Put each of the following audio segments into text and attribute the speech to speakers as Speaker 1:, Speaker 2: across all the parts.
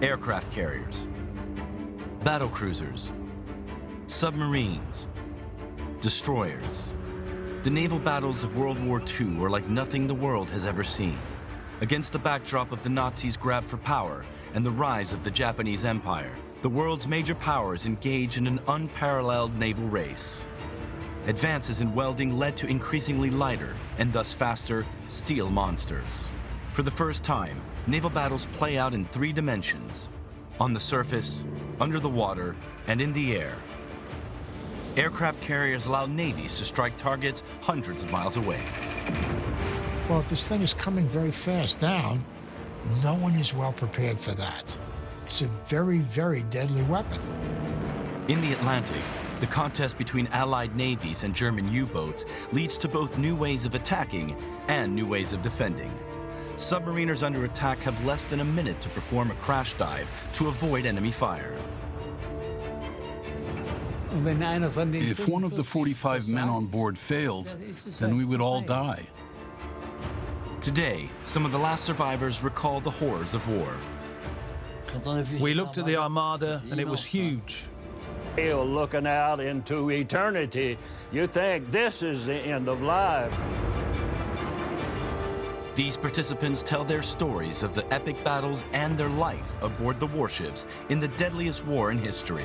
Speaker 1: aircraft carriers, battle cruisers, submarines, destroyers. The naval battles of World War II were like nothing the world has ever seen. Against the backdrop of the Nazis' grab for power and the rise of the Japanese Empire, the world's major powers engage in an unparalleled naval race. Advances in welding led to increasingly lighter, and thus faster, steel monsters. For the first time, naval battles play out in 3 dimensions: on the surface, under the water, and in the air. Aircraft carriers allow navies to strike targets hundreds of miles away.
Speaker 2: Well, if this thing is coming very fast down, no one is well prepared for that. It's a very, very deadly weapon.
Speaker 1: In the Atlantic, the contest between Allied navies and German U-boats leads to both new ways of attacking and new ways of defending. Submariners under attack have less than a minute to perform a crash dive to avoid enemy fire.
Speaker 3: If one of the 45 men on board failed, then we would all die.
Speaker 1: Today, some of the last survivors recall the horrors of war.
Speaker 4: We looked at the Armada and it was huge.
Speaker 5: You're looking out into eternity. You think this is the end of life.
Speaker 1: These participants tell their stories of the epic battles and their life aboard the warships in the deadliest war in history.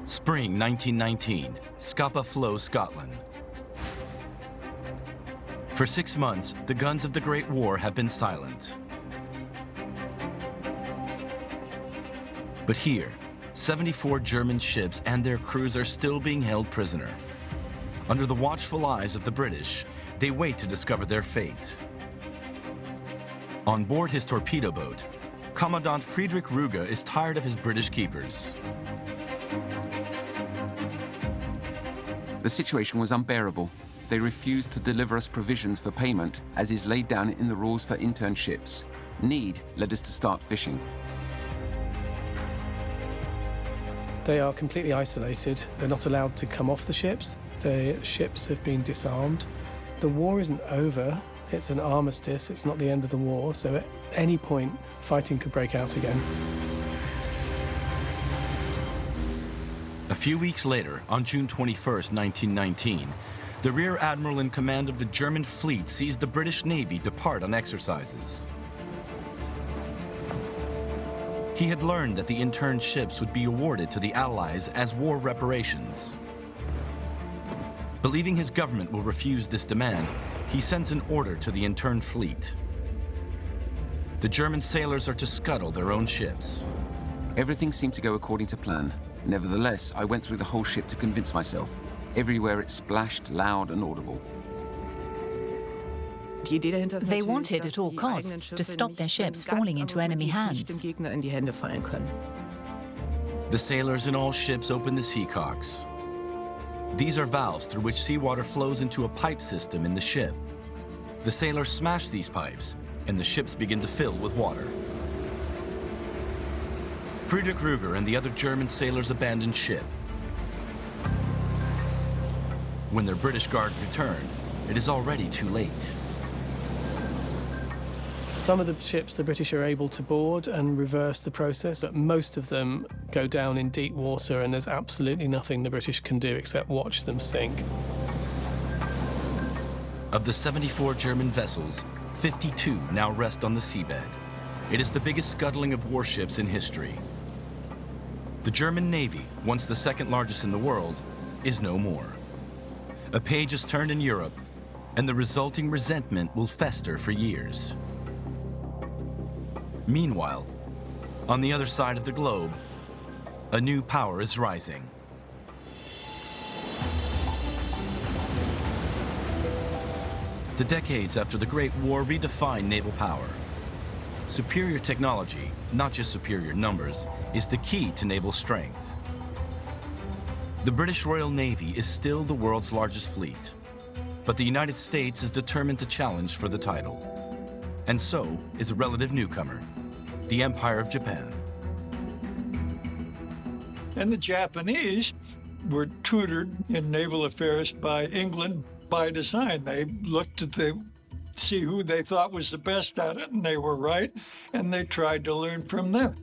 Speaker 1: Spring 1919, Scapa Flow, Scotland. For 6 months, the guns of the Great War have been silent. But here, 74 German ships and their crews are still being held prisoner. Under the watchful eyes of the British, they wait to discover their fate. On board his torpedo boat, Commandant Friedrich Ruge is tired of his British keepers.
Speaker 6: The situation was unbearable. They refused to deliver us provisions for payment, as is laid down in the rules for intern ships. Need led us to start fishing.
Speaker 7: They are completely isolated. They're not allowed to come off the ships. The ships have been disarmed. The war isn't over. It's an armistice. It's not the end of the war. So at any point, fighting could break out again.
Speaker 1: A few weeks later, on June 21st, 1919, the Rear Admiral in command of the German fleet sees the British Navy depart on exercises. He had learned that the interned ships would be awarded to the Allies as war reparations. Believing his government will refuse this demand, he sends an order to the interned fleet. The German sailors are to scuttle their own ships.
Speaker 6: Everything seemed to go according to plan. Nevertheless, I went through the whole ship to convince myself. Everywhere it splashed, loud and audible.
Speaker 8: They wanted at all costs to stop their ships falling into enemy hands.
Speaker 1: The sailors in all ships open the seacocks. These are valves through which seawater flows into a pipe system in the ship. The sailors smash these pipes, and the ships begin to fill with water. Friedrich Ruge and the other German sailors abandon ship. When their British guards return, it is already too late.
Speaker 7: Some of the ships the British are able to board and reverse the process, but most of them go down in deep water and there's absolutely nothing the British can do except watch them sink.
Speaker 1: Of the 74 German vessels, 52 now rest on the seabed. It is the biggest scuttling of warships in history. The German Navy, once the second largest in the world, is no more. A page is turned in Europe, and the resulting resentment will fester for years. Meanwhile, on the other side of the globe, a new power is rising. The decades after the Great War redefined naval power. Superior technology, not just superior numbers, is the key to naval strength. The British Royal Navy is still the world's largest fleet, but the United States is determined to challenge for the title. And so is a relative newcomer, the Empire of Japan.
Speaker 9: And the Japanese were tutored in naval affairs by England by design. They looked at see who they thought was the best at it, and they were right, and they tried to learn from them.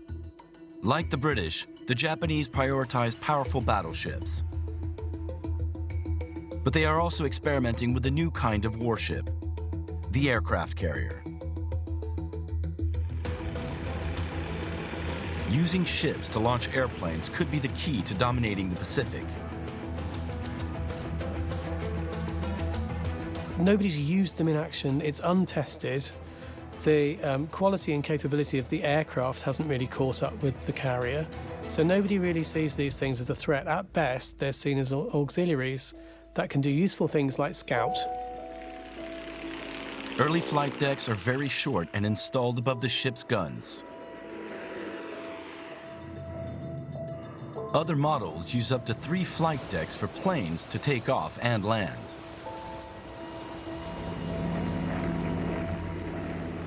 Speaker 1: Like the British, the Japanese prioritized powerful battleships. But they are also experimenting with a new kind of warship, the aircraft carrier. Using ships to launch airplanes could be the key to dominating the Pacific.
Speaker 7: Nobody's used them in action. It's untested. The quality and capability of the aircraft hasn't really caught up with the carrier. So nobody really sees these things as a threat. At best, they're seen as auxiliaries that can do useful things like scout.
Speaker 1: Early flight decks are very short and installed above the ship's guns. Other models use up to 3 flight decks for planes to take off and land.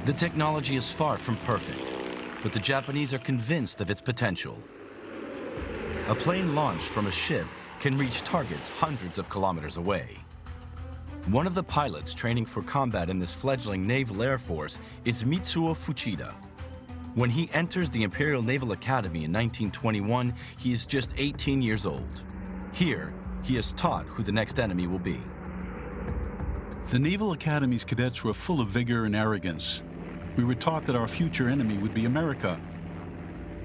Speaker 1: The technology is far from perfect, but the Japanese are convinced of its potential. A plane launched from a ship can reach targets hundreds of kilometers away. One of the pilots training for combat in this fledgling naval air force is Mitsuo Fuchida. When he enters the Imperial Naval Academy in 1921, he is just 18 years old. Here, he is taught who the next enemy will be.
Speaker 3: The Naval Academy's cadets were full of vigor and arrogance. We were taught that our future enemy would be America.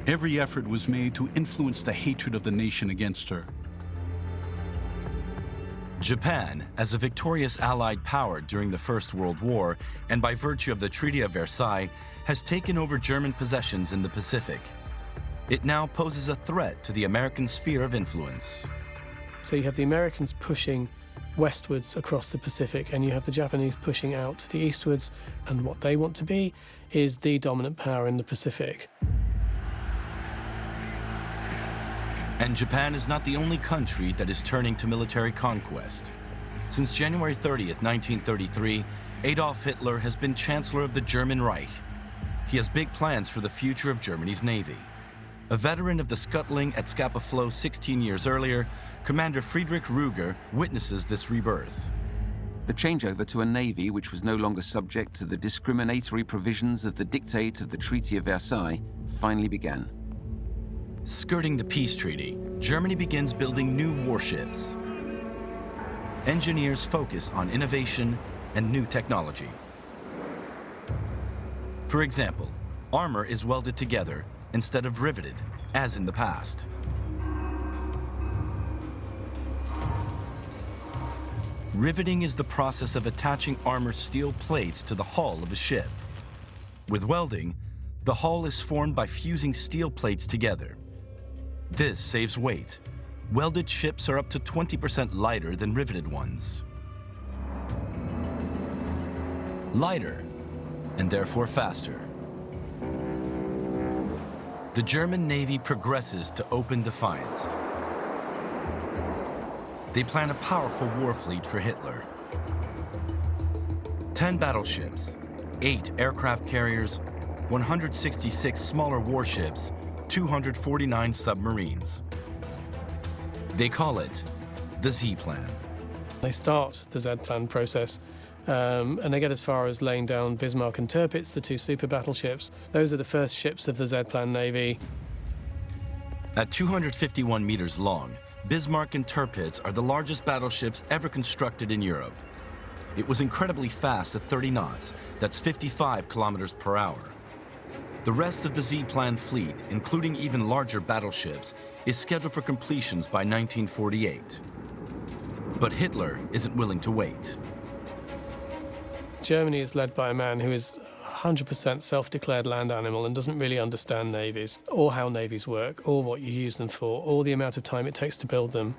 Speaker 3: Every effort was made to influence the hatred of the nation against her.
Speaker 1: Japan, as a victorious Allied power during the First World War, and by virtue of the Treaty of Versailles, has taken over German possessions in the Pacific. It now poses a threat to the American sphere of influence.
Speaker 7: So you have the Americans pushing westwards across the Pacific, and you have the Japanese pushing out to the eastwards, and what they want to be is the dominant power in the Pacific.
Speaker 1: And Japan is not the only country that is turning to military conquest. Since January 30th, 1933, Adolf Hitler has been Chancellor of the German Reich. He has big plans for the future of Germany's Navy. A veteran of the scuttling at Scapa Flow 16 years earlier, Commander Friedrich Ruger witnesses this rebirth.
Speaker 6: The changeover to a navy which was no longer subject to the discriminatory provisions of the dictate of the Treaty of Versailles finally began.
Speaker 1: Skirting the peace treaty, Germany begins building new warships. Engineers focus on innovation and new technology. For example, armor is welded together instead of riveted, as in the past. Riveting is the process of attaching armor steel plates to the hull of a ship. With welding, the hull is formed by fusing steel plates together. This saves weight. Welded ships are up to 20% lighter than riveted ones. Lighter, and therefore faster. The German Navy progresses to open defiance. They plan a powerful war fleet for Hitler. 10 battleships, 8 aircraft carriers, 166 smaller warships, 249 submarines. They call it the Z-Plan.
Speaker 7: They start the Z-Plan process, and they get as far as laying down Bismarck and Tirpitz, the 2 super battleships. Those are the first ships of the Z-Plan Navy.
Speaker 1: At 251 meters long, Bismarck and Tirpitz are the largest battleships ever constructed in Europe. It was incredibly fast at 30 knots, that's 55 kilometers per hour. The rest of the Z-Plan fleet, including even larger battleships, is scheduled for completions by 1948. But Hitler isn't willing to wait.
Speaker 7: Germany is led by a man who is 100% self-declared land animal and doesn't really understand navies, or how navies work, or what you use them for, or the amount of time it takes to build them.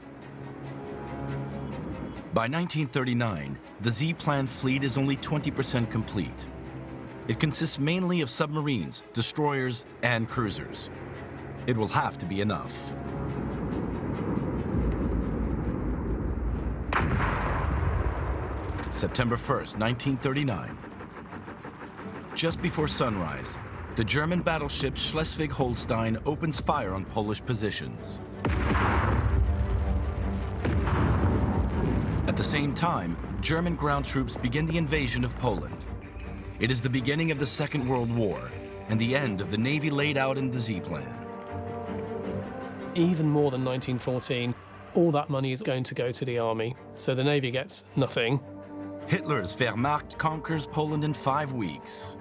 Speaker 1: By 1939, the Z-Plan fleet is only 20% complete. It consists mainly of submarines, destroyers, and cruisers. It will have to be enough. September 1st, 1939. Just before sunrise, the German battleship Schleswig-Holstein opens fire on Polish positions. At the same time, German ground troops begin the invasion of Poland. It is the beginning of the Second World War and the end of the Navy laid out in the Z-Plan.
Speaker 7: Even more than 1914, all that money is going to go to the army, so the Navy gets nothing.
Speaker 1: Hitler's Wehrmacht conquers Poland in 5 weeks.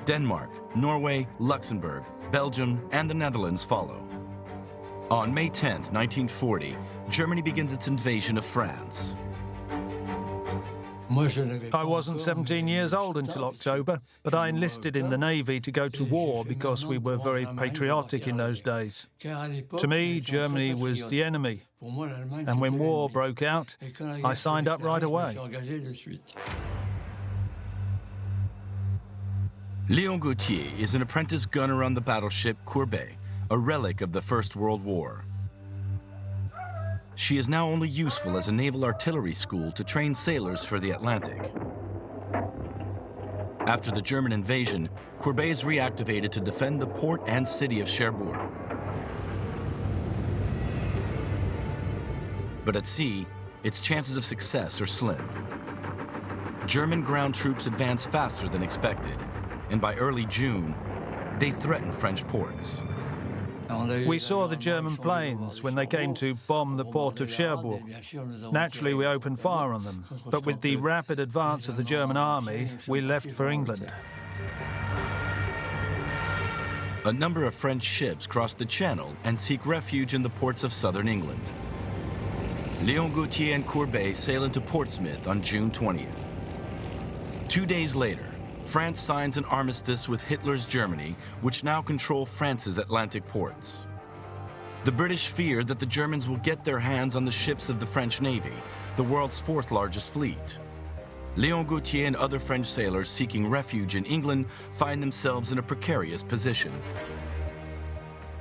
Speaker 1: Denmark, Norway, Luxembourg, Belgium, and the Netherlands follow. On May 10th, 1940, Germany begins its invasion of France.
Speaker 4: I wasn't 17 years old until October, but I enlisted in the Navy to go to war because we were very patriotic in those days. To me, Germany was the enemy, and when war broke out, I signed up right away.
Speaker 1: Léon Gautier is an apprentice gunner on the battleship Courbet, a relic of the First World War. She is now only useful as a naval artillery school to train sailors for the Atlantic. After the German invasion, Courbet is reactivated to defend the port and city of Cherbourg. But at sea, its chances of success are slim. German ground troops advance faster than expected, and by early June, they threaten French ports.
Speaker 4: We saw the German planes when they came to bomb the port of Cherbourg. Naturally, we opened fire on them, but with the rapid advance of the German army, we left for England.
Speaker 1: A number of French ships cross the Channel and seek refuge in the ports of southern England. Léon Gautier and Courbet sail into Portsmouth on June 20th. 2 days later, France signs an armistice with Hitler's Germany, which now control France's Atlantic ports. The British fear that the Germans will get their hands on the ships of the French Navy, the world's 4th largest fleet. Léon Gautier and other French sailors seeking refuge in England find themselves in a precarious position.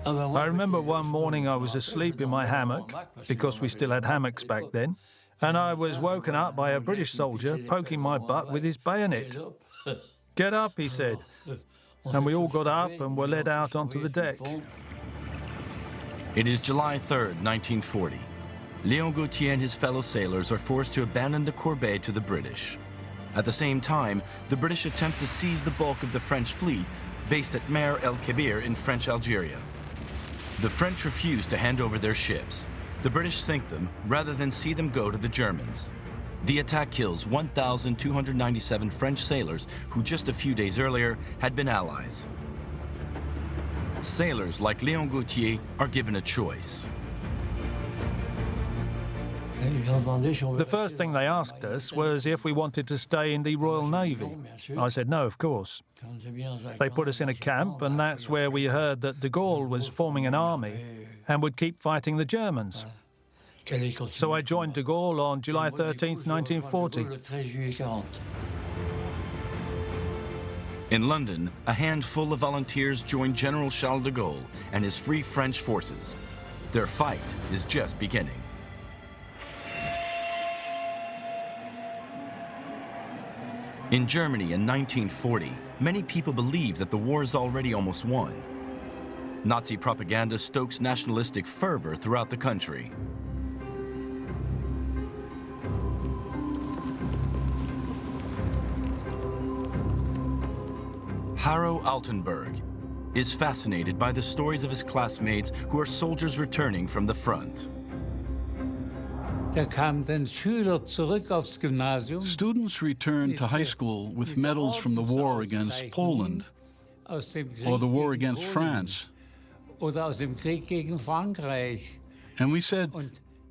Speaker 4: I remember one morning I was asleep in my hammock, because we still had hammocks back then, and I was woken up by a British soldier poking my butt with his bayonet. "Get up," he said. And we all got up and were led out onto the deck.
Speaker 1: It is July 3rd, 1940. Léon Gautier and his fellow sailors are forced to abandon the Courbet to the British. At the same time, the British attempt to seize the bulk of the French fleet based at Mer el Kebir in French Algeria. The French refuse to hand over their ships. The British sink them rather than see them go to the Germans. The attack kills 1,297 French sailors who just a few days earlier had been allies. Sailors like Léon Gautier are given a choice.
Speaker 4: The first thing they asked us was if we wanted to stay in the Royal Navy. I said no, of course. They put us in a camp, and that's where we heard that de Gaulle was forming an army and would keep fighting the Germans. So I joined de Gaulle on July 13th, 1940.
Speaker 1: In London, a handful of volunteers join General Charles de Gaulle and his Free French forces. Their fight is just beginning. In Germany in 1940, many people believe that the war is already almost won. Nazi propaganda stokes nationalistic fervor throughout the country. Harro Altenburg is fascinated by the stories of his classmates who are soldiers returning from the front.
Speaker 3: Students returned to high school with medals from the war against Poland or the war against France. And we said,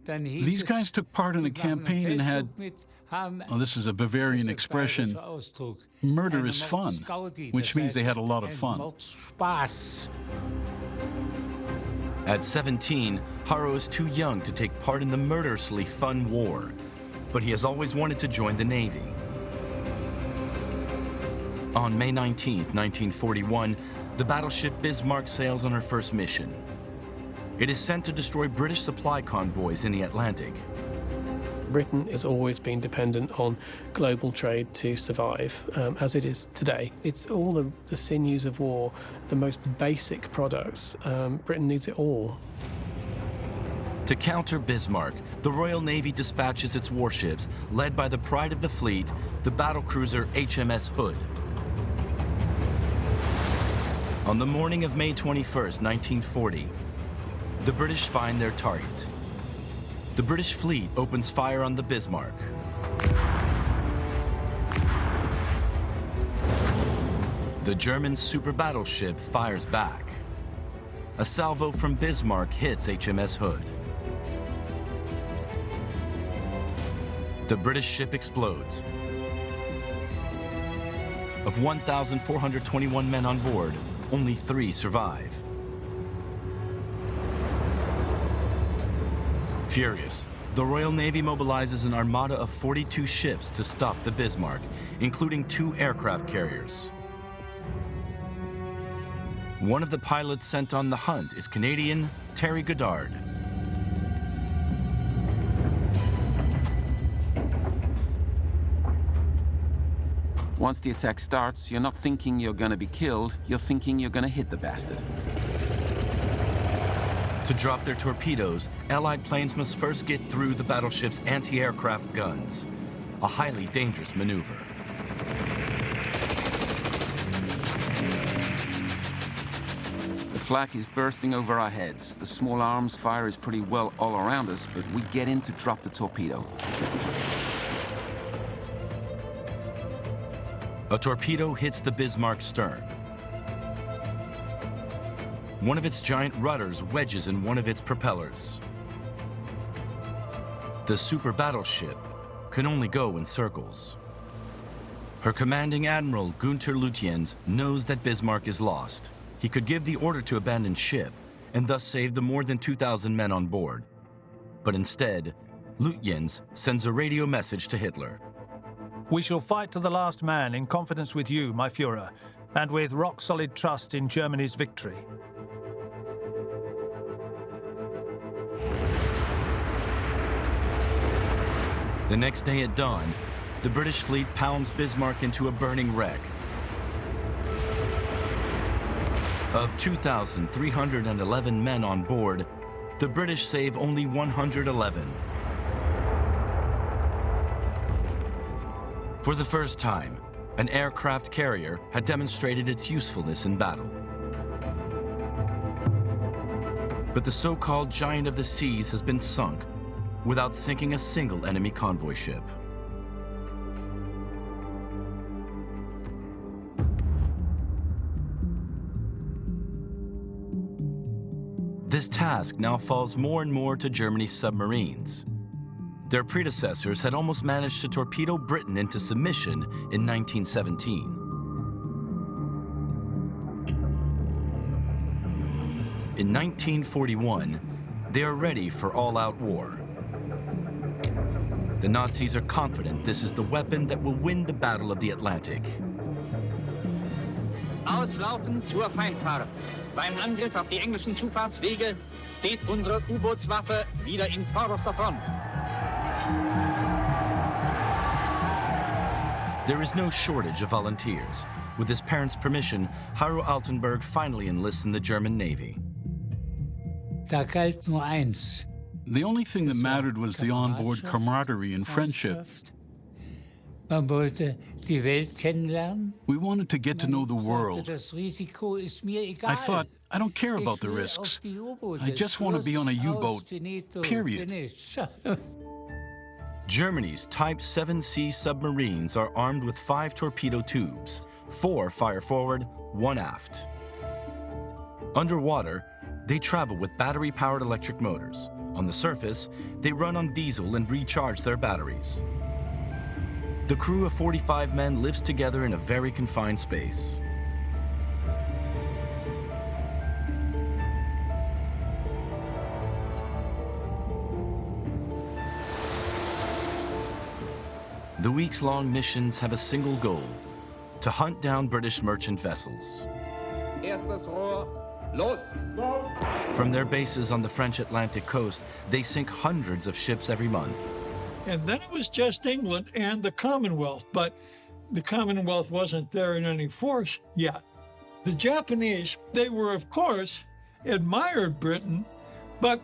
Speaker 3: these guys took part in a campaign and had Oh, this is a Bavarian expression. Murder is fun, which means they had a lot of fun.
Speaker 1: At 17, Haro is too young to take part in the murderously fun war, but he has always wanted to join the Navy. On May 19, 1941, the battleship Bismarck sails on her first mission. It is sent to destroy British supply convoys in the Atlantic.
Speaker 7: Britain has always been dependent on global trade to survive, as it is today. It's all the sinews of war, the most basic products. Britain needs it all.
Speaker 1: To counter Bismarck, the Royal Navy dispatches its warships, led by the pride of the fleet, the battlecruiser HMS Hood. On the morning of May 21st, 1940, the British find their target. The British fleet opens fire on the Bismarck. The German super battleship fires back. A salvo from Bismarck hits HMS Hood. The British ship explodes. Of 1,421 men on board, only 3 survive. Furious, the Royal Navy mobilizes an armada of 42 ships to stop the Bismarck, including 2 aircraft carriers. One of the pilots sent on the hunt is Canadian Terry Goddard.
Speaker 6: Once the attack starts, you're not thinking you're gonna be killed, you're thinking you're gonna hit the bastard.
Speaker 1: To drop their torpedoes, Allied planes must first get through the battleship's anti-aircraft guns, a highly dangerous maneuver.
Speaker 6: The flak is bursting over our heads. The small arms fire is pretty well all around us, but we get in to drop the torpedo.
Speaker 1: A torpedo hits the Bismarck's stern. One of its giant rudders wedges in one of its propellers. The super battleship can only go in circles. Her commanding admiral, Gunther Lutyens, knows that Bismarck is lost. He could give the order to abandon ship and thus save the more than 2,000 men on board. But instead, Lutyens sends a radio message to Hitler.
Speaker 4: We shall fight to the last man in confidence with you, my Führer, and with rock-solid trust in Germany's victory.
Speaker 1: The next day at dawn, the British fleet pounds Bismarck into a burning wreck. Of 2,311 men on board, the British save only 111. For the first time, an aircraft carrier had demonstrated its usefulness in battle. But the so-called giant of the seas has been sunk without sinking a single enemy convoy ship. This task now falls more and more to Germany's submarines. Their predecessors had almost managed to torpedo Britain into submission in 1917. In 1941, they are ready for all-out war. The Nazis are confident this is the weapon that will win the Battle of the Atlantic.
Speaker 10: Auslaufen zur Feindfahrt. Beim Angriff auf die englischen Zufahrtswege steht unsere U-Bootswaffe wieder in vorderster Front.
Speaker 1: There is no shortage of volunteers. With his parents' permission, Haro Altenburg finally enlists in the German Navy.
Speaker 11: Da galt nur eins.
Speaker 3: The only thing that mattered was the onboard camaraderie and friendship.
Speaker 11: Man wollte die Welt kennenlernen.
Speaker 3: We wanted to get to know the world.
Speaker 11: Das Risiko ist mir egal.
Speaker 3: I thought, I don't care about the risks. I just want to be on a U-boat, period.
Speaker 1: Germany's Type 7C submarines are armed with 5 torpedo tubes. 4 fire forward, 1 aft. Underwater, they travel with battery-powered electric motors. On the surface, they run on diesel and recharge their batteries. The crew of 45 men lives together in a very confined space. The weeks-long missions have a single goal: to hunt down British merchant vessels.
Speaker 10: Erstes Rohr, los!
Speaker 1: From their bases on the French Atlantic coast, they sink hundreds of ships every month.
Speaker 9: And then it was just England and the Commonwealth, but the Commonwealth wasn't there in any force yet. The Japanese, they were, of course, admired Britain, but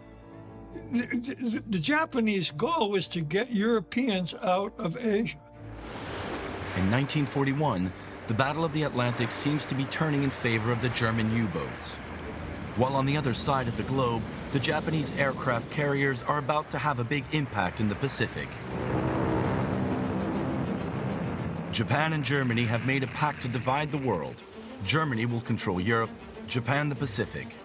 Speaker 9: the Japanese goal was to get Europeans out of Asia.
Speaker 1: In 1941, the Battle of the Atlantic seems to be turning in favor of the German U-boats. While on the other side of the globe, the Japanese aircraft carriers are about to have a big impact in the Pacific. Japan and Germany have made a pact to divide the world. Germany will control Europe, Japan the Pacific.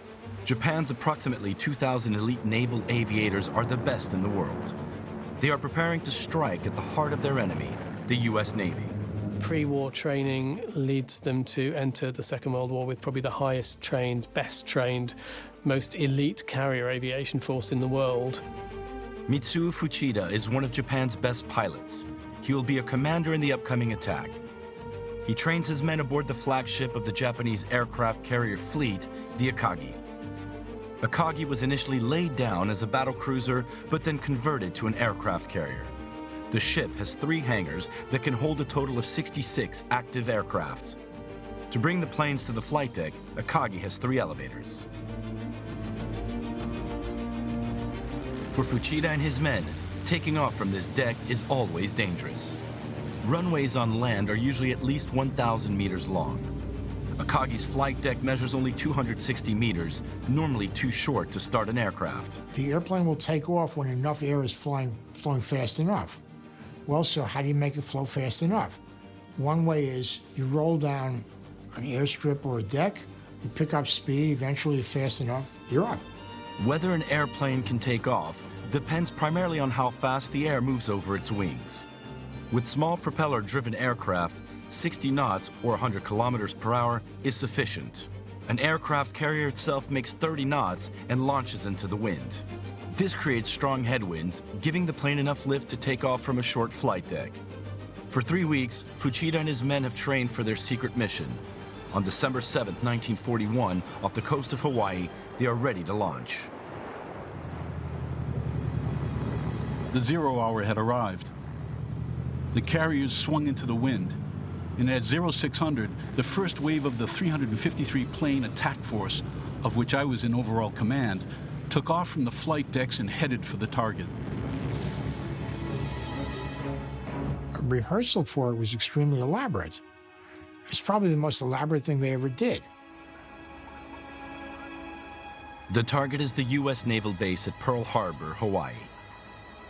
Speaker 1: Japan's approximately 2,000 elite naval aviators are the best in the world. They are preparing to strike at the heart of their enemy, the U.S. Navy.
Speaker 7: Pre-war training leads them to enter the Second World War with probably the highest trained, best trained, most elite carrier aviation force in the world.
Speaker 1: Mitsuo Fuchida is one of Japan's best pilots. He will be a commander in the upcoming attack. He trains his men aboard the flagship of the Japanese aircraft carrier fleet, the Akagi. Akagi was initially laid down as a battle cruiser, but then converted to an aircraft carrier. The ship has 3 hangars that can hold a total of 66 active aircraft. To bring the planes to the flight deck, Akagi has 3 elevators. For Fuchida and his men, taking off from this deck is always dangerous. Runways on land are usually at least 1,000 meters long. Akagi's flight deck measures only 260 meters, normally too short to start an aircraft.
Speaker 2: The airplane will take off when enough air is flowing fast enough. Well, so how do you make it flow fast enough? One way is you roll down an airstrip or a deck, you pick up speed, eventually you're fast enough, you're up.
Speaker 1: Whether an airplane can take off depends primarily on how fast the air moves over its wings. With small propeller-driven aircraft, 60 knots or 100 kilometers per hour is sufficient. An aircraft carrier itself makes 30 knots and launches into the wind. This creates strong headwinds, giving the plane enough lift to take off from a short flight deck. For 3 weeks, Fuchida and his men have trained for their secret mission. On December 7, 1941, off the coast of Hawaii, they are ready to launch.
Speaker 3: The 0 hour had arrived. The carriers swung into the wind, and at 0600, the first wave of the 353 plane attack force, of which I was in overall command, took off from the flight decks and headed for the target.
Speaker 2: A rehearsal for it was extremely elaborate. It's probably the most elaborate thing they ever did.
Speaker 1: The target is the U.S. naval base at Pearl Harbor, Hawaii.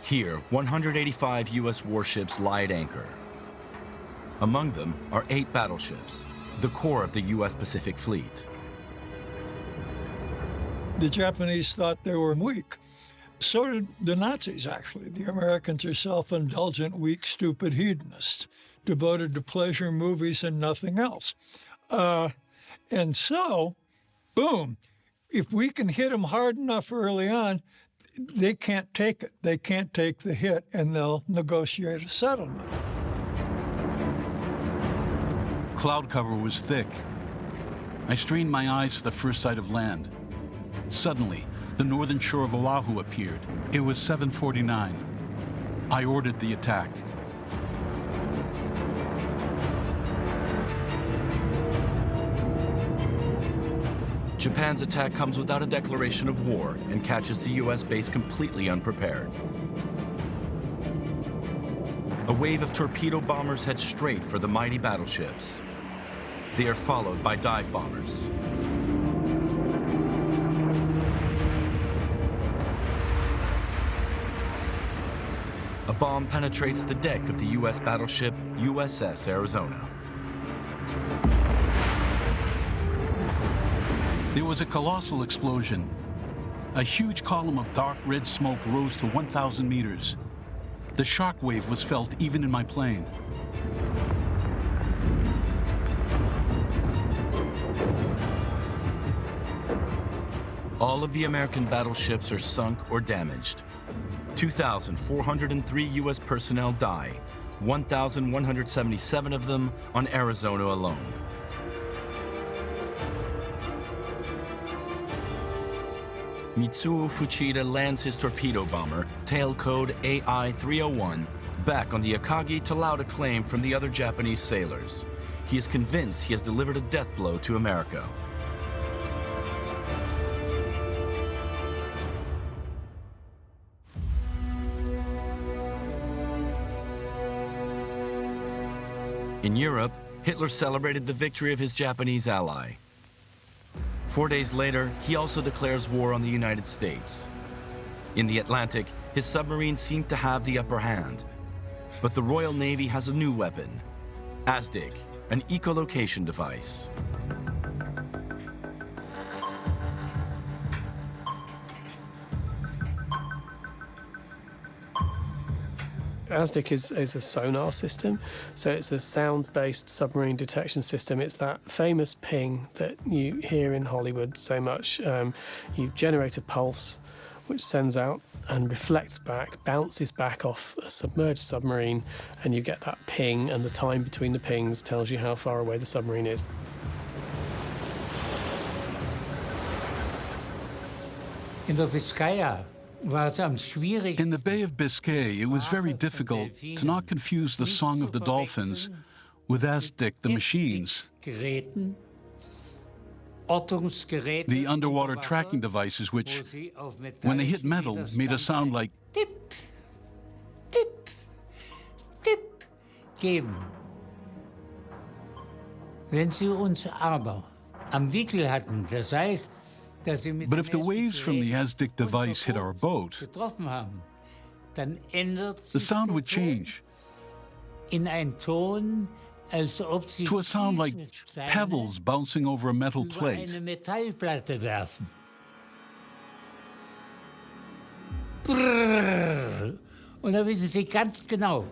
Speaker 1: Here, 185 U.S. warships lie at anchor. Among them are 8 battleships, the core of the U.S. Pacific Fleet.
Speaker 9: The Japanese thought they were weak. So did the Nazis, actually. The Americans are self-indulgent, weak, stupid hedonists, devoted to pleasure, movies, and nothing else. And so, boom, if we can hit them hard enough early on, they can't take it. They can't take the hit, and they'll negotiate a settlement.
Speaker 3: Cloud cover was thick. I strained my eyes for the first sight of land. Suddenly, the northern shore of Oahu appeared. It was 7:49. I ordered the attack.
Speaker 1: Japan's attack comes without a declaration of war and catches the U.S. base completely unprepared. A wave of torpedo bombers heads straight for the mighty battleships. They are followed by dive bombers. A bomb penetrates the deck of the U.S. battleship USS Arizona.
Speaker 3: There was a colossal explosion. A huge column of dark red smoke rose to 1,000 meters. The shock wave was felt even in my plane.
Speaker 1: All of the American battleships are sunk or damaged. 2,403 U.S. personnel die, 1,177 of them on Arizona alone. Mitsuo Fuchida lands his torpedo bomber, tail code AI-301, back on the Akagi to loud acclaim from the other Japanese sailors. He is convinced he has delivered a death blow to America. In Europe, Hitler celebrated the victory of his Japanese ally. 4 days later, he also declares war on the United States. In the Atlantic, his submarines seem to have the upper hand. But the Royal Navy has a new weapon, ASDIC, an echolocation device.
Speaker 7: ASDIC is a sonar system, so it's a sound-based submarine detection system. It's that famous ping that you hear in Hollywood so much. You generate a pulse, which sends out and reflects back, bounces back off a submerged submarine, and you get that ping, and the time between the pings tells you how far away the submarine is.
Speaker 11: In der Biskaya.
Speaker 3: In the Bay of Biscay, it was very difficult to not confuse the song of the dolphins with ASDIC, the machines. The underwater tracking devices, which, when they hit metal, made a sound like
Speaker 11: tip, tip, tip geben. Wenn sie uns aber am Wickel hatten, das heißt,
Speaker 3: but if the waves from the ASDIC device hit our boat, the sound would change
Speaker 11: to
Speaker 3: a sound like pebbles bouncing over a metal plate.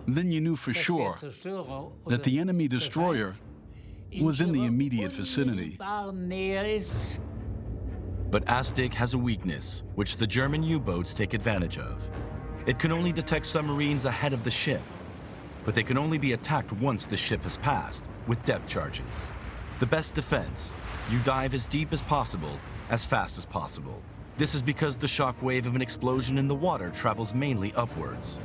Speaker 3: Then you knew for sure that the enemy destroyer was in the immediate vicinity.
Speaker 1: But ASDIC has a weakness, which the German U-boats take advantage of. It can only detect submarines ahead of the ship, but they can only be attacked once the ship has passed, with depth charges. The best defense, you dive as deep as possible, as fast as possible. This is because the shock wave of an explosion in the water travels mainly upwards.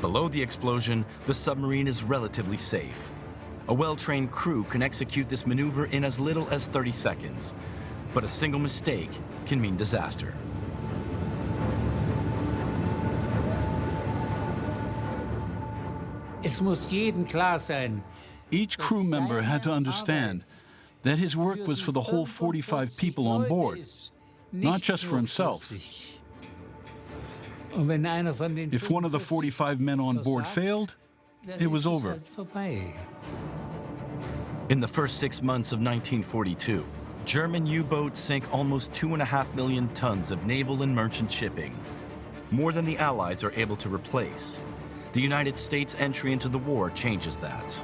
Speaker 1: Below the explosion, the submarine is relatively safe. A well-trained crew can execute this maneuver in as little as 30 seconds, but a single mistake can mean disaster.
Speaker 3: Each crew member had to understand that his work was for the whole 45 people on board, not just for himself. If one of the 45 men on board failed, it was over.
Speaker 1: In the first 6 months of 1942, German U-boats sank almost 2.5 million tons of naval and merchant shipping, more than the Allies are able to replace. The United States' entry into the war changes that.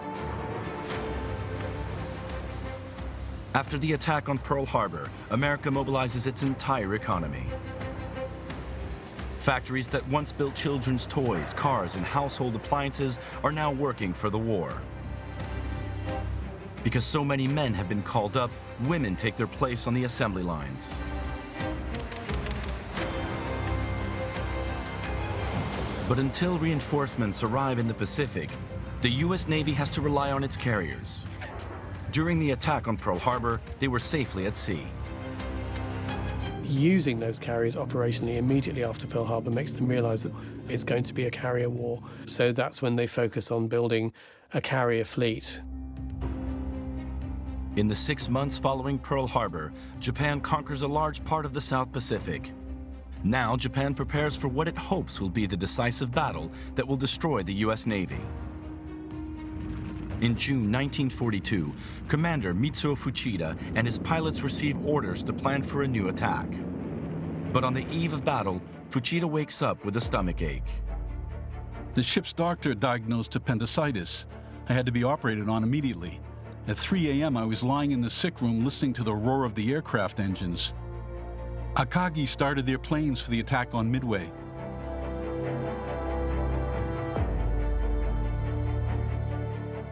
Speaker 1: After the attack on Pearl Harbor, America mobilizes its entire economy. Factories that once built children's toys, cars, and household appliances are now working for the war. Because so many men have been called up, women take their place on the assembly lines. But until reinforcements arrive in the Pacific, the U.S. Navy has to rely on its carriers. During the attack on Pearl Harbor, they were safely at sea.
Speaker 7: Using those carriers operationally immediately after Pearl Harbor makes them realize that it's going to be a carrier war. So that's when they focus on building a carrier fleet.
Speaker 1: In the 6 months following Pearl Harbor, Japan conquers a large part of the South Pacific. Now, Japan prepares for what it hopes will be the decisive battle that will destroy the U.S. Navy. In June 1942, Commander Mitsuo Fuchida and his pilots receive orders to plan for a new attack. But on the eve of battle, Fuchida wakes up with a stomachache.
Speaker 3: The ship's doctor diagnosed appendicitis. I had to be operated on immediately. At 3 a.m., I was lying in the sick room listening to the roar of the aircraft engines. Akagi started their planes for the attack on Midway.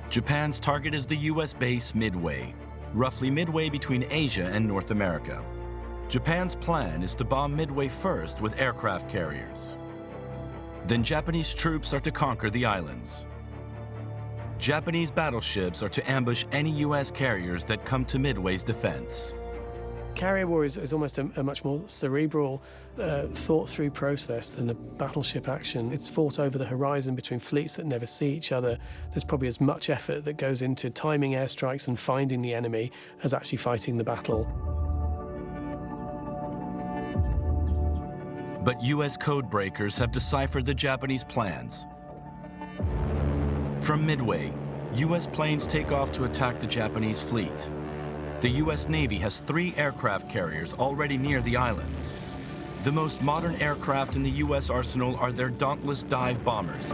Speaker 1: Japan's target is the U.S. base Midway, roughly midway between Asia and North America. Japan's plan is to bomb Midway first with aircraft carriers. Then Japanese troops are to conquer the islands. Japanese battleships are to ambush any U.S. carriers that come to Midway's defense.
Speaker 7: Carrier war is almost a much more cerebral, thought-through process than a battleship action. It's fought over the horizon between fleets that never see each other. There's probably as much effort that goes into timing airstrikes and finding the enemy as actually fighting the battle.
Speaker 1: But U.S. code breakers have deciphered the Japanese plans. From Midway, U.S. planes take off to attack the Japanese fleet. The U.S. Navy has 3 aircraft carriers already near the islands. The most modern aircraft in the U.S. arsenal are their Dauntless dive bombers.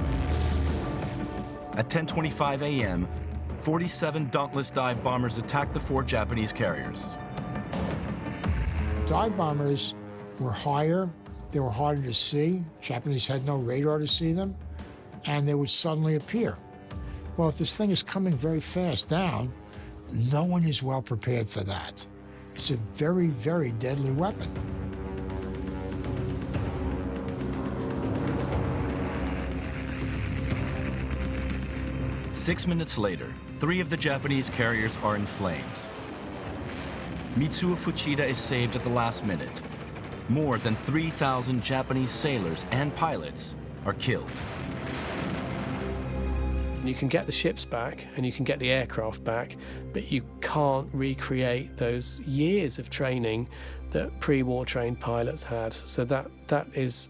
Speaker 1: At 10:25 a.m., 47 Dauntless dive bombers attacked the 4 Japanese carriers.
Speaker 2: Dive bombers were higher, they were harder to see. Japanese had no radar to see them, and they would suddenly appear. Well, if this thing is coming very fast down, no one is well prepared for that. It's a very, very deadly weapon.
Speaker 1: Six minutes later, 3 of the Japanese carriers are in flames. Mitsuo Fuchida is saved at the last minute. More than 3,000 Japanese sailors and pilots are killed.
Speaker 7: You can get the ships back and you can get the aircraft back, but you can't recreate those years of training that pre-war trained pilots had. So that is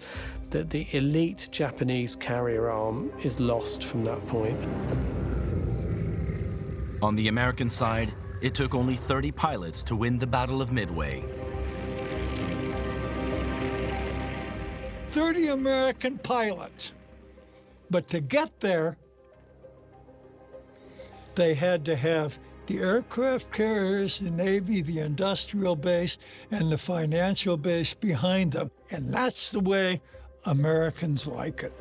Speaker 7: that the elite Japanese carrier arm is lost from that point.
Speaker 1: On the American side, it took only 30 pilots to win the Battle of Midway.
Speaker 9: 30 American pilots. But to get there, they had to have the aircraft carriers, the Navy, the industrial base, and the financial base behind them. And that's the way Americans like it.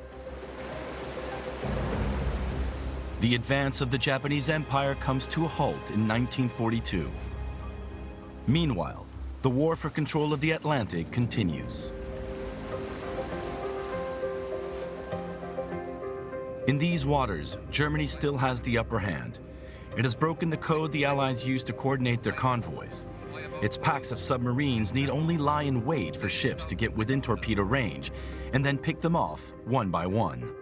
Speaker 1: The advance of the Japanese Empire comes to a halt in 1942. Meanwhile, the war for control of the Atlantic continues. In these waters, Germany still has the upper hand. It has broken the code the Allies used to coordinate their convoys. Its packs of submarines need only lie in wait for ships to get within torpedo range, and then pick them off one by one.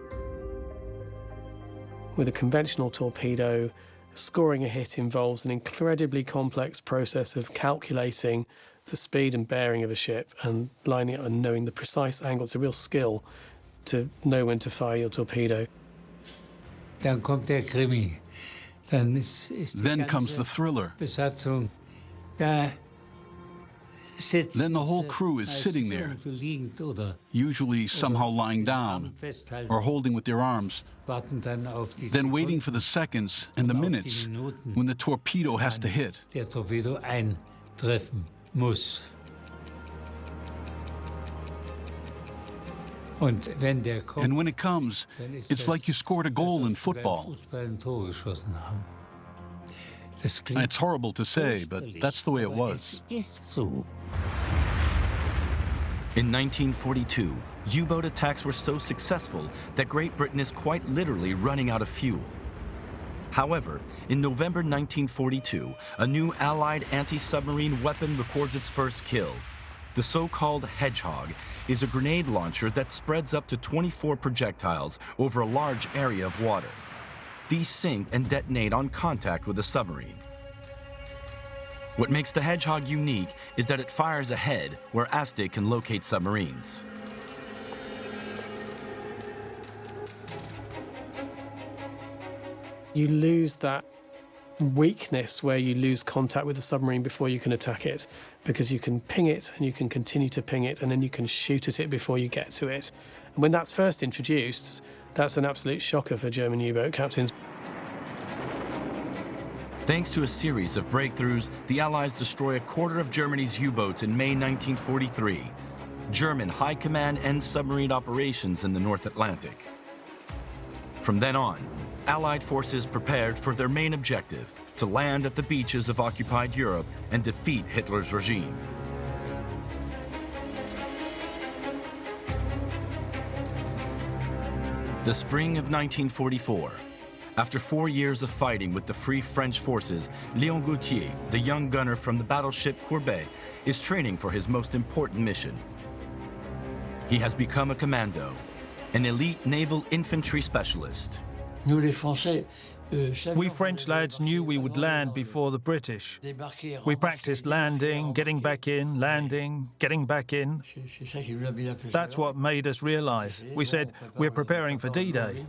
Speaker 7: With a conventional torpedo, scoring a hit involves an incredibly complex process of calculating the speed and bearing of a ship and lining it and knowing the precise angle. It's a real skill to know when to fire your torpedo.
Speaker 11: Dann kommt der Krimi.
Speaker 3: Then comes the thriller.
Speaker 11: Besatzung. Da sitzt,
Speaker 3: Then the whole crew is sitting there, usually somehow lying down or holding with their arms, then waiting for the seconds and the minutes when the torpedo has to hit.
Speaker 11: Der Torpedo eintreffen muss. Und
Speaker 3: when it comes, it's like you scored a goal in football. It's horrible to say, but that's the way it was.
Speaker 1: In 1942, U-boat attacks were so successful that Great Britain is quite literally running out of fuel. However, in November 1942, a new Allied anti-submarine weapon records its first kill. The so-called Hedgehog is a grenade launcher that spreads up to 24 projectiles over a large area of water. These sink and detonate on contact with a submarine. What makes the Hedgehog unique is that it fires ahead where ASDIC can locate submarines.
Speaker 7: You lose that weakness where you lose contact with the submarine before you can attack it, because you can ping it and you can continue to ping it and then you can shoot at it before you get to it. And when that's first introduced, that's an absolute shocker for German U-boat captains.
Speaker 1: Thanks to a series of breakthroughs, the Allies destroy a quarter of Germany's U-boats in May 1943. German high command ends submarine operations in the North Atlantic. From then on, Allied forces prepared for their main objective, to land at the beaches of occupied Europe and defeat Hitler's regime. The spring of 1944. After 4 years of fighting with the Free French forces, Léon Gautier, the young gunner from the battleship Courbet, is training for his most important mission. He has become a commando, an elite naval infantry specialist.
Speaker 4: We French lads knew we would land before the British. We practiced landing, getting back in, landing, getting back in. That's what made us realize. We said, we're preparing for D-Day.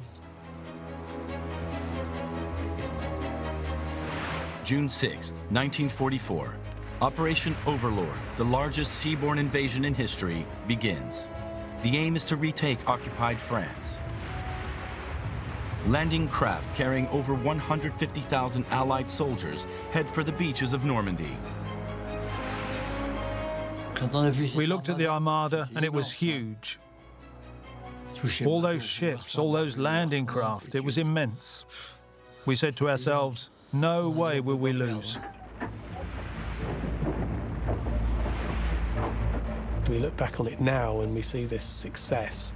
Speaker 1: June 6, 1944. Operation Overlord, the largest seaborne invasion in history, begins. The aim is to retake occupied France. Landing craft carrying over 150,000 Allied soldiers head for the beaches of Normandy.
Speaker 4: We looked at the Armada and it was huge. All those ships, all those landing craft, it was immense. We said to ourselves, no way will we lose.
Speaker 7: We look back on it now and we see this success.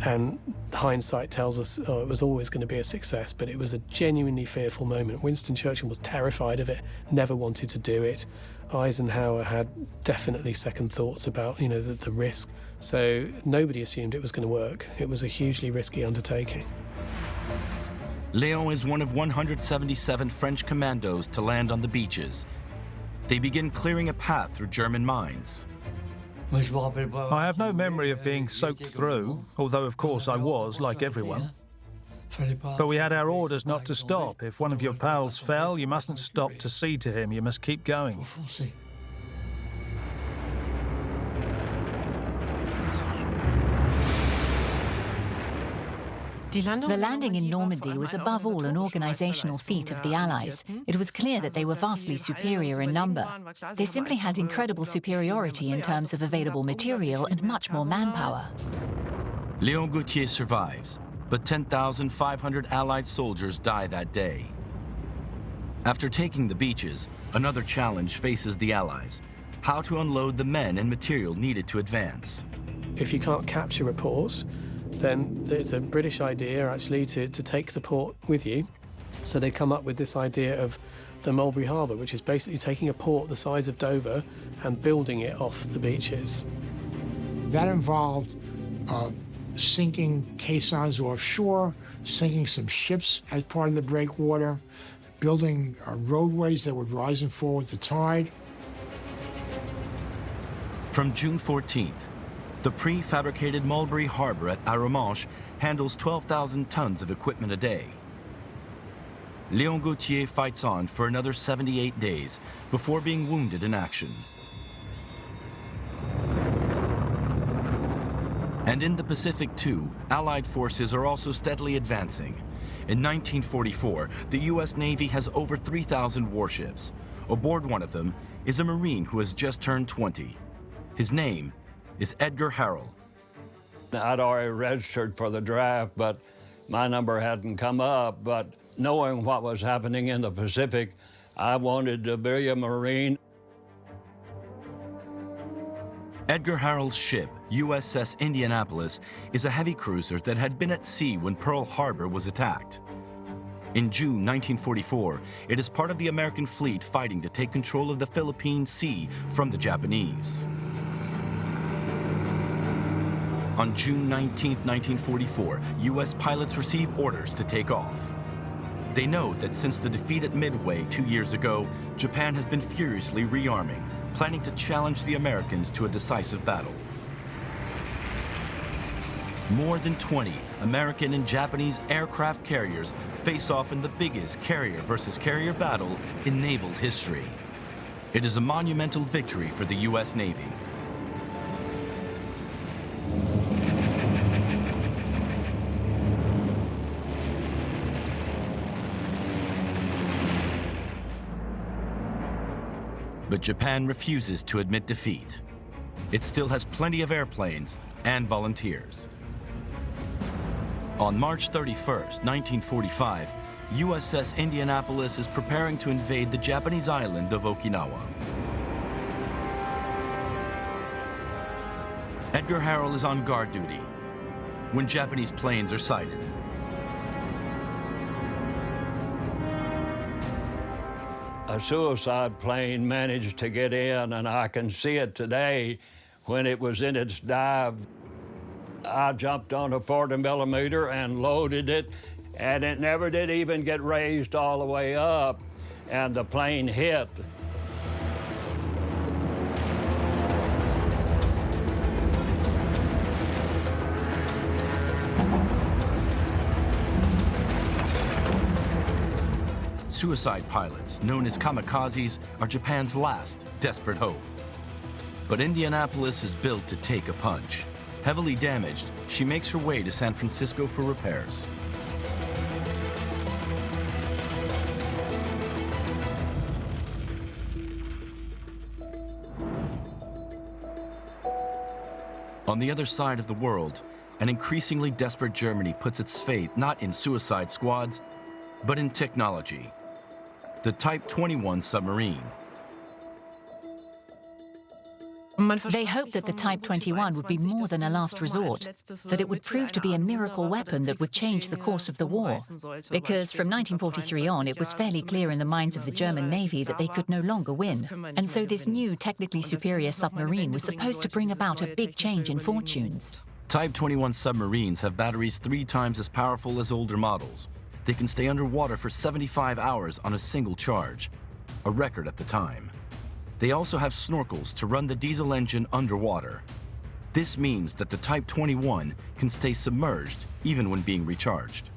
Speaker 7: And hindsight tells us, oh, it was always going to be a success, but it was a genuinely fearful moment. Winston Churchill was terrified of it, never wanted to do it. Eisenhower had definitely second thoughts about, the risk. So nobody assumed it was going to work. It was a hugely risky undertaking.
Speaker 1: Léon is one of 177 French commandos to land on the beaches. They begin clearing a path through German mines.
Speaker 4: I have no memory of being soaked through, although of course I was, like everyone. But we had our orders not to stop. If one of your pals fell, you mustn't stop to see to him, you must keep going.
Speaker 8: The landing in Normandy was above all an organizational feat of the Allies. It was clear that they were vastly superior in number. They simply had incredible superiority in terms of available material and much more manpower.
Speaker 1: Léon Gautier survives, but 10,500 Allied soldiers die that day. After taking the beaches, another challenge faces the Allies: how to unload the men and material needed to advance.
Speaker 7: If you can't capture a port, then it's a British idea actually to take the port with you. So they come up with this idea of the Mulberry Harbour, which is basically taking a port the size of Dover and building it off the beaches.
Speaker 2: That involved sinking caissons offshore, sinking some ships as part of the breakwater, building roadways that would rise and fall with the tide.
Speaker 1: From June 14th, the prefabricated Mulberry Harbour at Arromanches handles 12,000 tons of equipment a day. Léon Gautier fights on for another 78 days before being wounded in action. And in the Pacific too, Allied forces are also steadily advancing. In 1944, the U.S. Navy has over 3,000 warships. Aboard one of them is a Marine who has just turned 20. His name is Edgar Harrell.
Speaker 5: I'd already registered for the draft, but my number hadn't come up. But knowing what was happening in the Pacific, I wanted to be a Marine.
Speaker 1: Edgar Harrell's ship, USS Indianapolis, is a heavy cruiser that had been at sea when Pearl Harbor was attacked. In June 1944, it is part of the American fleet fighting to take control of the Philippine Sea from the Japanese. On June 19, 1944, U.S. pilots receive orders to take off. They know that since the defeat at Midway 2 years ago, Japan has been furiously rearming, planning to challenge the Americans to a decisive battle. More than 20 American and Japanese aircraft carriers face off in the biggest carrier versus carrier battle in naval history. It is a monumental victory for the U.S. Navy. But Japan refuses to admit defeat. It still has plenty of airplanes and volunteers. On March 31st, 1945, USS Indianapolis is preparing to invade the Japanese island of Okinawa. Edgar Harrell is on guard duty when Japanese planes are sighted.
Speaker 5: A suicide plane managed to get in, and I can see it today when it was in its dive. I jumped on a 40mm and loaded it, and it never did even get raised all the way up, and the plane hit.
Speaker 1: Suicide pilots, known as kamikazes, are Japan's last desperate hope. But Indianapolis is built to take a punch. Heavily damaged, she makes her way to San Francisco for repairs. On the other side of the world, an increasingly desperate Germany puts its faith not in suicide squads, but in technology. The Type 21 submarine.
Speaker 8: They hoped that the Type 21 would be more than a last resort, that it would prove to be a miracle weapon that would change the course of the war. Because from 1943 on, it was fairly clear in the minds of the German Navy that they could no longer win. And so this new, technically superior submarine was supposed to bring about a big change in fortunes.
Speaker 1: Type 21 submarines have batteries 3 times as powerful as older models. They can stay underwater for 75 hours on a single charge, a record at the time. They also have snorkels to run the diesel engine underwater. This means that the Type 21 can stay submerged even when being recharged.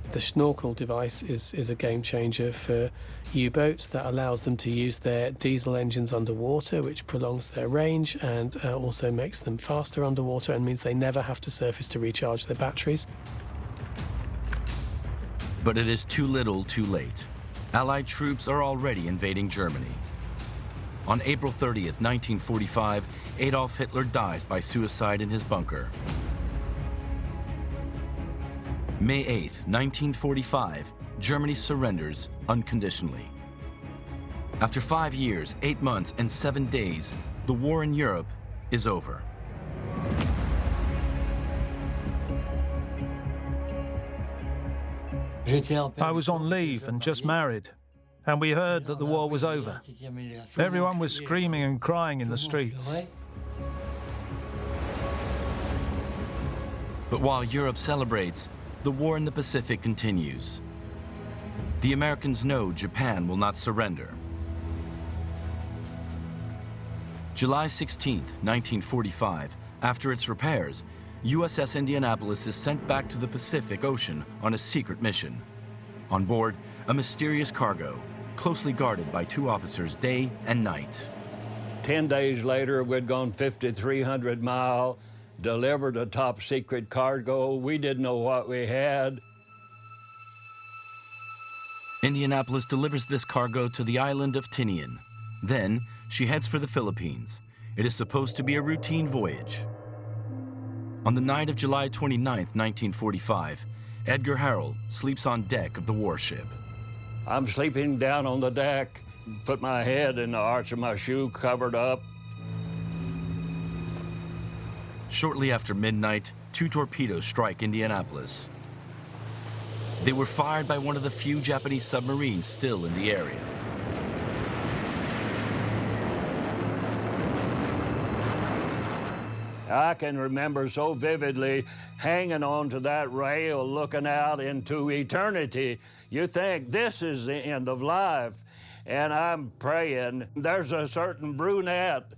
Speaker 7: The snorkel device is a game changer for U-boats that allows them to use their diesel engines underwater, which prolongs their range and also makes them faster underwater and means they never have to surface to recharge their batteries.
Speaker 1: But it is too little, too late. Allied troops are already invading Germany. On April 30th, 1945, Adolf Hitler dies by suicide in his bunker. May 8th, 1945, Germany surrenders unconditionally. After 5 years, 8 months, and 7 days, the war in Europe is over.
Speaker 4: I was on leave and just married, and we heard that the war was over. Everyone was screaming and crying in the streets.
Speaker 1: But while Europe celebrates, the war in the Pacific continues. The Americans know Japan will not surrender. July 16, 1945, after its repairs, USS Indianapolis is sent back to the Pacific Ocean on a secret mission. On board, a mysterious cargo, closely guarded by 2 officers day and night.
Speaker 5: 10 days later, we'd gone 5,300 miles, delivered a top secret cargo. We didn't know what we had.
Speaker 1: Indianapolis delivers this cargo to the island of Tinian. Then she heads for the Philippines. It is supposed to be a routine voyage. On the night of July 29, 1945, Edgar Harrell sleeps on deck of the warship.
Speaker 5: I'm sleeping down on the deck, put my head in the arch of my shoe, covered up.
Speaker 1: Shortly after midnight, 2 torpedoes strike Indianapolis. They were fired by one of the few Japanese submarines still in the area.
Speaker 5: I can remember so vividly hanging on to that rail, looking out into eternity. You think this is the end of life, and I'm praying. There's a certain brunette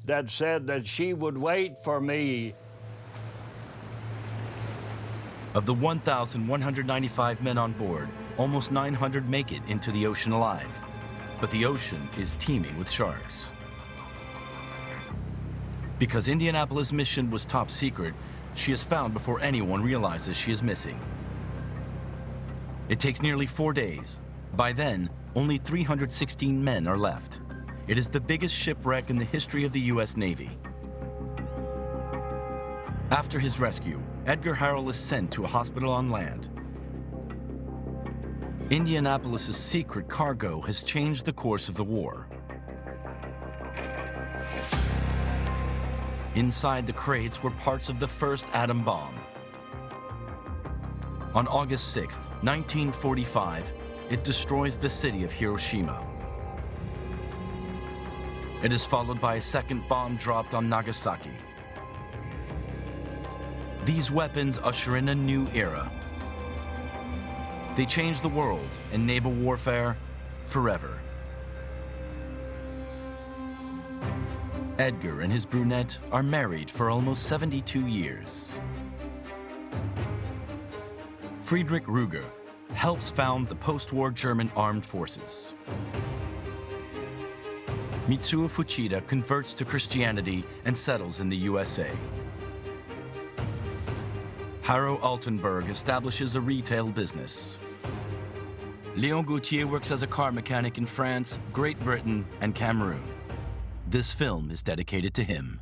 Speaker 5: that said that she would wait for me.
Speaker 1: Of the 1,195 men on board, almost 900 make it into the ocean alive. But the ocean is teeming with sharks. Because Indianapolis' mission was top secret, she is found before anyone realizes she is missing. It takes nearly 4 days. By then, only 316 men are left. It is the biggest shipwreck in the history of the U.S. Navy. After his rescue, Edgar Harrell is sent to a hospital on land. Indianapolis' secret cargo has changed the course of the war. Inside the crates were parts of the first atom bomb. On August 6, 1945, it destroys the city of Hiroshima. It is followed by a second bomb dropped on Nagasaki. These weapons usher in a new era. They change the world and naval warfare forever. Edgar and his brunette are married for almost 72 years. Friedrich Ruger helps found the post-war German armed forces. Mitsuo Fuchida converts to Christianity and settles in the USA. Haro Altenberg establishes a retail business. Léon Gauthier works as a car mechanic in France, Great Britain, and Cameroon. This film is dedicated to him.